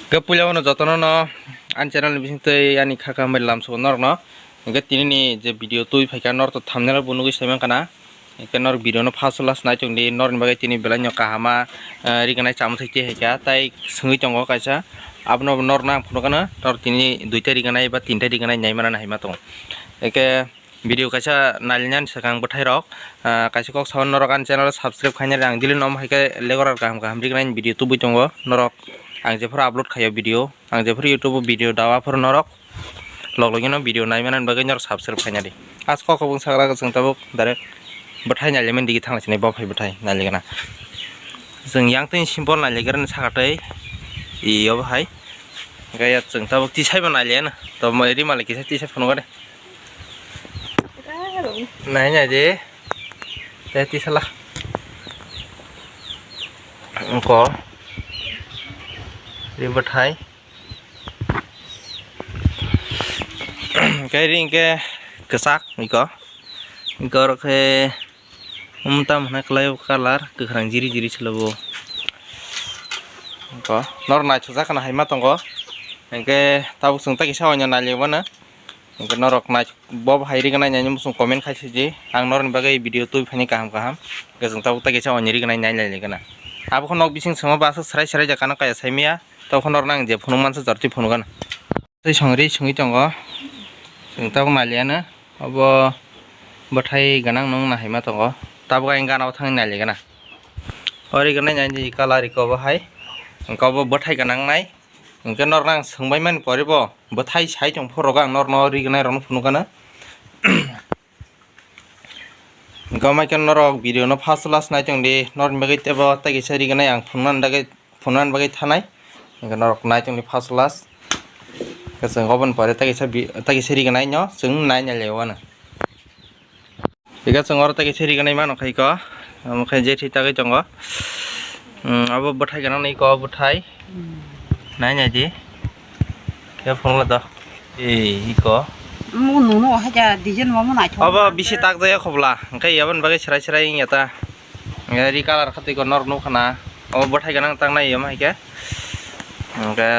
Kepulau no jotono no an channel ni bising tei ani khaka mai lam so nor no ke tini ni je video tui phaika nor to thumbnail bunu gi semen kana ke nor video no first last nai chung di nor ni bagai tini belai nyo kahama riganai cham thikti heka tai sungui tongo kaisa abno nor na phono kana nor tini duita riganai ba tinta riganai nyai mana nai ma tong ke video kaisa nalnyan sakang bathai rok kaisa kok sawan norok an channel subscribe khaina rang dilin nom haike legorar kaham kaham riganai video tu buitongo norok ang jephor upload khayo video ang jephor youtube video dawa phor norok loglogino video naimanan bagai nor subscribe khaina di as kok bung sagra ka jeng tabuk direct bathai nalemen digi thangla chini bofai bathai naligana jeng yang tin simple naligaran sakatai iyo bahai gaya jeng tabuk ti sai banalian to mari maliki sai ti sai phone gade nanya je ti salah engko ribet hai cái riêng cái kesak iko ke umtam na klay color ke khrang jiri jiri chlabo ko nor na chusa kana haima tongo ke tabuk sung ta ki sawanya na lebana ke norok na bob hairi kana nyanyum sung comment khaisi ji ang nor ni bagai video tu phani kaham kaham ke sung tabuk ta ki sawanya ri kana nyai lai kana abo khonok bising sama basa sarai sarai jakana kaya saimia tau khonor nang je phonu mansa jarti phonu gan sei songri sungi tongo sung tabuk naliana abo bathai ganang nong na haima tongo tabuk ang ganao thang nali gana ori gana nyanji kalari ko bahai ko bo bathai ganang nai ke nor nang sungbai man poribo bathai sai jong phorogang nor nori gana ron phonu gana gamai kan norok video no first last nai jong di nor bagai tebo tagi sari gana ang phonan bagai thanai norok nai jong di first last keseng open pare tagi sari gana nyo sung nai nya lewana ika sung or tagi sari gana mano khai ko amkhe je thi tagi jongo abo bathai gana nei ko bathai nai nya ji ke phone la da iko nuno haja dijen momo na chho aba bisi tak jaya khobla kai yaban bagai serai serai ngata ngari color khati ko nor nu khana aba bathai gana tang nai yama ke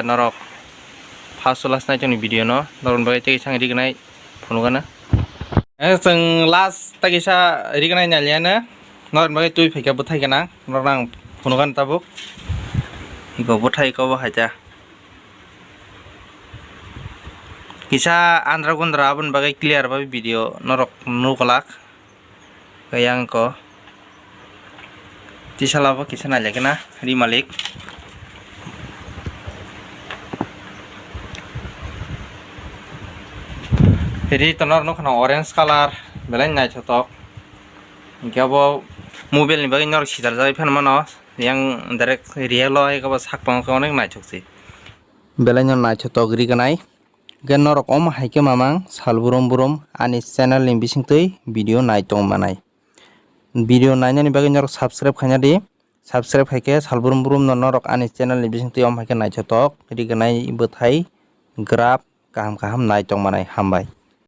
norok first last nai joni video no noron bagai tegi sang ri ganai phonu gana jeng last tagi sa ri ganai nyaliana noron bagai tui phaika bathai gana norang phonu gan tabuk iko bathai ko haja kisa andra gondra abun bagai clear babi video norok nu kolak kayang ko tisala ba kisa nalikena ri malik ri tonor no khana orange color belain nai chotok gabo mobile ni bagai nor sidar jai phan mano yang direct real oi gabo sakpang ko onek nai choksi belain nai chotok ri ganai gen norok om haike mamang salburom burom ani channel ni bisingtei video nai tong manai video nainani bagai norok subscribe khanya di subscribe haike salburom burom norok ani channel ni bisingtei om haike nai chotok ri ganai bathai grab kaham kaham nai tong manai hambai।